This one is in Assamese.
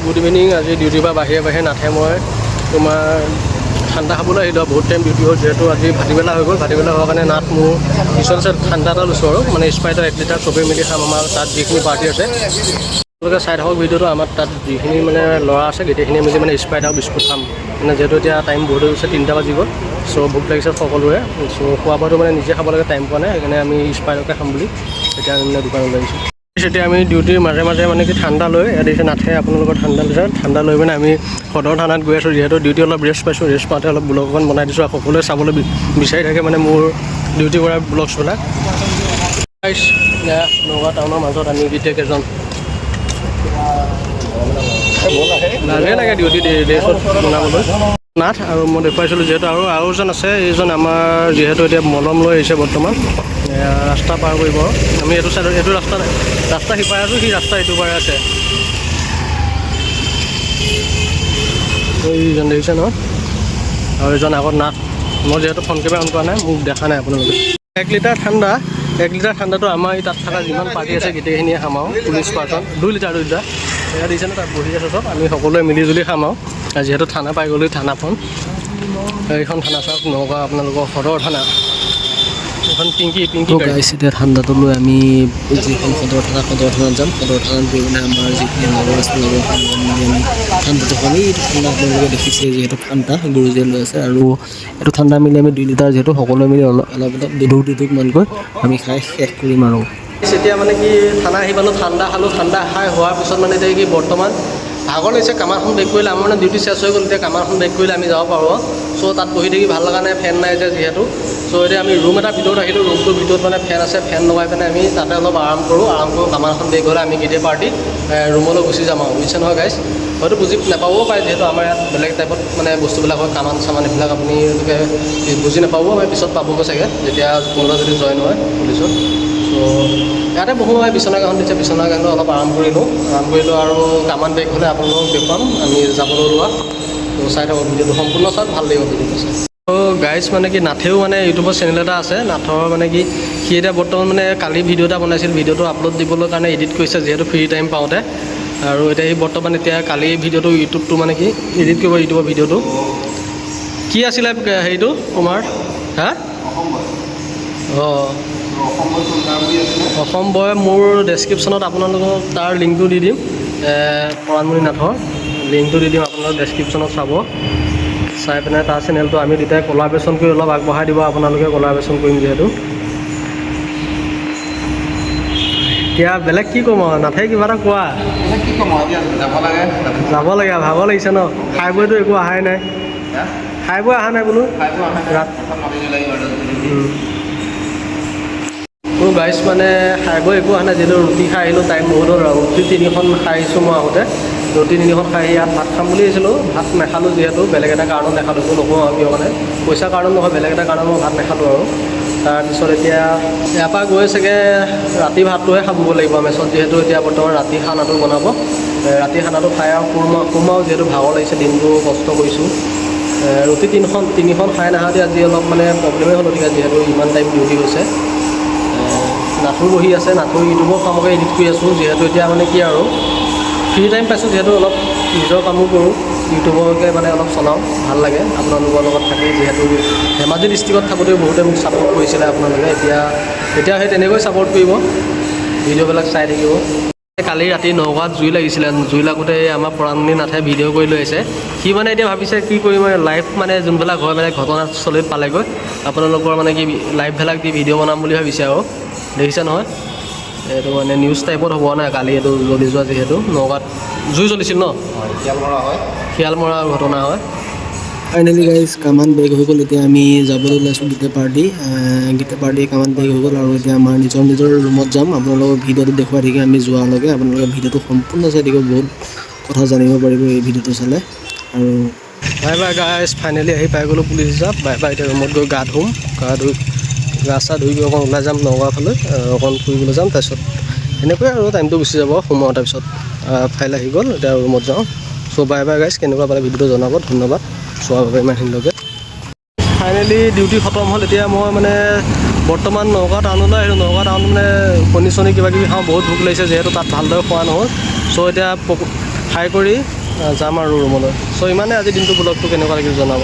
Good evening. আজি ডিউটিৰ পৰা বাহিৰে নাথে মই তোমাৰ ঠাণ্ডা খাবলৈ আহিলোঁ। বহুত টাইম ডিউটি হ'ল, যিহেতু আজি ভাটিবেলা হৈ গ'ল। ভাটিবেলা হোৱাৰ কাৰণে নাথ মোৰ পিছত ঠাণ্ডা এটা লৈছোঁ আৰু মানে স্প্ৰাইটৰ 1 লিটাৰ চবেই মিলি খাম। আমাৰ তাত যিখিনি পাৰ্টি আছে তেওঁলোকে চাই থাকক ভিডিঅ'টো। আমাৰ তাত যিখিনি মানে ল'ৰা আছে গোটেইখিনি মিলি মানে স্প্ৰাইট আৰু বিস্কুট খাম। মানে যিহেতু এতিয়া টাইম বহুত হৈ গৈছে, 3টা বাজি গ'ল। চ' ভোক লাগিছে সকলোৰে। চ' খোৱা বোৱাটো মানে নিজে খাব লাগে, টাইম পোৱা নাই। সেইকাৰণে আমি স্প্ৰাইটকে খাম বুলি এতিয়া আমি মানে দোকানত লাগিছোঁ। এতিয়া আমি ডিউটিৰ মাজে মানে কি ঠাণ্ডা লৈ ইয়াত দিছে নাথে আপোনালোকৰ ঠাণ্ডা লৈছে। ঠাণ্ডা লৈ মানে আমি সদৰ থানাত গৈ আছোঁ। যিহেতু ডিউটি অলপ ৰেষ্ট পাইছোঁ, ৰেষ্ট পাওঁতে অলপ ব্লগ অকণ বনাই দিছোঁ। আৰু সকলোৱে চাবলৈ বিচাৰি থাকে মানে মোৰ ডিউটি কৰা ব্লগছবিলাক। নগাঁও টাউনৰ মাজত আমি কেইজন লাগে ডিউটি ড্ৰেছত বনাবলৈ নাথ আৰু মই দেখুৱাইছিলোঁ। যিহেতু আৰু এজন আছে, এইজন আমাৰ যিহেতু এতিয়া মলম লৈ আহিছে বৰ্তমান ৰাস্তা পাৰ কৰিব। আমি এইটো চাইডত এইটো ৰাস্তা সিপাৰে আছোঁ, সি ৰাস্তা এইটো পাৰে আছে। এইজন দেখিছে ন, আৰু এইজন আগত নাথ। মই যিহেতু ফোন কেমেৰা অন কৰা নাই, মোক দেখা নাই আপোনালোকে। 1 লিটাৰ ঠাণ্ডাটো আমাৰ এই তাত থকা যিমান পাৰ্টি আছে গোটেইখিনিয়ে খাম আৰু 40 পাৰ্চন 2 লিটাৰ এয়া দিছে ন, তাত বহি আছে চব। আমি সকলোৱে মিলি খাম আৰু যিহেতু থানা পাই গ'লোঁ। থানাখন এইখন থানা চাওক, নগাঁও আপোনালোকৰ সদৰ থানা। এখন পিংকি গাইছ। এতিয়া ঠাণ্ডাটো লৈ আমি যিখন সদৰ থানাত যাম। সদৰ থানাত গৈ মানে আমাৰ যিখিনি লগৰ আছে লগৰখিনি আমি ঠাণ্ডাটো খাম। এই ঠাণ্ডা আপোনালোকে দেখিছে, যিহেতু ঠাণ্ডা গুৰুজীয়ে লৈ আছে। আৰু এইটো ঠাণ্ডা মিলি আমি 2 লিটাৰ যিহেতু সকলোৱে মিলি অলপ দুটুকমানকৈ আমি খাই শেষ কৰিম। আৰু এতিয়া মানে কি ঠাণ্ডা আহি পালোঁ, ঠাণ্ডা খালোঁ। ঠাণ্ডা খাই হোৱাৰ পিছত মানে এতিয়া কি বৰ্তমান ভাগৰ লাগিছে। কামাৰখন বেক কৰিলে আমাৰ মানে ডিউটি চেছ হৈ গ'ল। এতিয়া কামাৰখন বেক কৰিলে আমি যাব পাৰোঁ। চ' তাত বহি থাকি ভাল লগা নাই, ফেন নাই যে যিহেতু। চ' এতিয়া আমি ৰুম এটা ভিতৰত আহিলোঁ। ৰুমটোৰ ভিতৰত মানে ফেন আছে, ফেন লগাই পিনে আমি তাতে অলপ আৰাম কৰোঁ। কামাৰখন বেক হ'লে আমি গোটেই পাৰ্টি ৰুমলৈ গুচি যাম আৰু বুজিছে নহয় গাইছ। হয়তো বুজি নাপাবও পাৰে, যিহেতু আমাৰ ইয়াত বেলেগ টাইপত মানে বস্তুবিলাক হয়, কামান এইবিলাক আপুনি বুজি নাপাবও পাৰে। পিছত পাবগৈ চাগে যেতিয়া কোনোবা যদি জইন হয় পুলিচত। চ' ইয়াতে বহোঁ। বিচনাকেইখন দিছে, বিচনাকেইখনত অলপ আৰাম কৰিলোঁ আৰু কামান বেক হ'লে আপোনালোকক দেখুৱাম আমি যাবলৈ ওলোৱা। ত' চাই থাকক ভিডিঅ'টো সম্পূৰ্ণ চাওক, ভাল লাগিব ভিডিঅ'টো চাই। ত' গাইজ মানে কি নাথেও মানে ইউটিউবৰ চেনেল এটা আছে। নাথৰ মানে কি সি এতিয়া বৰ্তমান মানে কালি ভিডিঅ' এটা বনাইছিল। ভিডিঅ'টো আপলোড দিবলৈ কাৰণে এডিট কৰিছে, যিহেতু ফ্ৰী টাইম পাওঁতে। আৰু এতিয়া সি বৰ্তমান কালি ভিডিঅ'টো ইউটিউবটো মানে কি এডিট কৰিব, ইউটিউবৰ ভিডিঅ'টো কি আছিলে হেৰিটো তোমাৰ অঁ অসম বয়। মোৰ ডেছক্ৰিপশ্যনত আপোনালোকক তাৰ লিংকটো দি দিম। পৰাণমণি নাথৰ লিংকটো দি দিম আপোনালোকক ডেছক্ৰিপশ্যনত চাব। চাই পিনে তাৰ চেনেলটো আমি দুটাই কলাব্ৰেশ্যন কৰি অলপ আগবঢ়াই দিব। আপোনালোকে কলাব্ৰেশ্যন কৰিম যিহেতু। এতিয়া বেলেগ কি ক'ম আৰু নাথে কিবা এটা কোৱা। কি ক'ম আৰু এতিয়া যাব লাগে। ভাব লাগিছে ন, খাই বৈতো একো অহাই নাই। খাই বৈ অহা নাই বোলো। মোৰ গাইছ মানে খাই বৈ একো অহা নাই, যিহেতু ৰুটি খাই আহিলোঁ। টাইম বহুত হ'ল। ৰুটি 3খন খাই আহিছোঁ মই আগতে। ৰুটি 3খন খাই ইয়াত ভাত খাম বুলি আহিছিলোঁ। ভাত নাখালোঁ, যিহেতু বেলেগ এটা কাৰণত নাখালোঁ। একো নকওঁ আৰু কিয় মানে পইচাৰ কাৰণত নহয়, বেলেগ এটা কাৰণত মই ভাত নাখালোঁ। আৰু তাৰপিছত এতিয়া ইয়াৰ পৰা গৈ চাগে ৰাতি ভাতটোহে খাবগৈ লাগিব মেছত, যিহেতু এতিয়া বৰ্তমান ৰাতি খানাটো বনাব। ৰাতি খানাটো খাই আৰু শুম আৰু যিহেতু ভাগৰ লাগিছে, দিনটো কষ্ট কৰিছোঁ। ৰুটি 3খন খাই নাহাতে আজি অলপ মানে প্ৰব্লেমেই হ'ল। যিহেতু ইমান টাইম ডিউটি হৈছে। নাথো বহি আছে, নাথো ইউটিউবৰ কামকে এডিট কৰি আছোঁ। যিহেতু এতিয়া মানে কি আৰু ফ্ৰী টাইম পাইছোঁ, যিহেতু অলপ নিজৰ কামো কৰোঁ, ইউটিউবৰকে মানে অলপ চলাওঁ। ভাল লাগে আপোনালোকৰ লগত থাকি। যিহেতু ধেমাজি ডিষ্ট্ৰিক্টত থাকোঁতেও বহুতে মোক ছাপোৰ্ট কৰিছিলে আপোনালোকে। এতিয়া সেই তেনেকৈ ছাপোৰ্ট কৰিব, ভিডিঅ'বিলাক চাই থাকিব। কালি ৰাতি নগাঁৱত জুই লাগিছিলে। জুই লাগোঁতে আমাৰ পৰাণমণি নাথে ভিডিঅ' কৰি লৈ আহিছে। সি মানে এতিয়া ভাবিছে কি কৰিম, লাইভ মানে যোনবিলাক হয় মানে ঘটনাস্থলীত পালেগৈ আপোনালোকৰ মানে কি লাইভবিলাক দি ভিডিঅ' বনাম বুলি ভাবিছে। আৰু দেখিছে নহয়, এইটো মানে নিউজ টাইপত হ'ব নাই। কালি এইটো জ্বলি যোৱা, যিহেতু নগাঁৱত জুই জ্বলিছিল ন, শিয়াল মৰা ঘটনা হয়। ফাইনেলি গাইজ কামান বেক হৈ গ'ল। এতিয়া আমি যাবলৈ ওলাইছোঁ গোটেই পাৰ্টি কামান বেক হৈ গ'ল। আৰু এতিয়া আমাৰ নিজৰ ৰুমত যাম। আপোনালোকক ভিডিঅ'টো দেখুৱাই থাকি আমি যোৱালৈকে আপোনালোকে ভিডিঅ'টো সম্পূৰ্ণ চাই থাকিব। বহুত কথা জানিব পাৰিব এই ভিডিঅ'টো চালে। আৰু বাই গাইজ, ফাইনেলি আহি পাই গ'লোঁ পুলিচ হিচাপ। বাই এতিয়া ৰুমত গৈ গা ধুম। গা চা ধুই অকণ ওলাই যাম নগাঁৱৰ ফালে, অকণ ফুৰিবলৈ যাম। তাৰপিছত এনেকুৱাই আৰু টাইমটো গুচি যাব সোমোৱা। তাৰপিছত ফাইল আহি গ'ল, এতিয়া ৰুমত যাওঁ। চ' বাই গাইজ, কেনেকুৱা পালে ভিডিঅ'টো জনাব। ধন্যবাদ চোৱাৰ বাবে ইমানখিনিলৈকে। ফাইনেলি ডিউটি খতম হ'ল। এতিয়া মই মানে বৰ্তমান নগাঁও টাউনলৈ আহিলোঁ। নগাঁও টাউন মানে কণী চণী কিবাকিবি খাওঁ, বহুত ভোক লাগিছে, যিহেতু তাত ভালদৰে খোৱা নহ'ল। চ' এতিয়া খাই কৰি যাম আৰু ৰুমলৈ। চ' ইমানে আজি দিনটো ব্লগটো কেনেকুৱা লাগিল জনাব।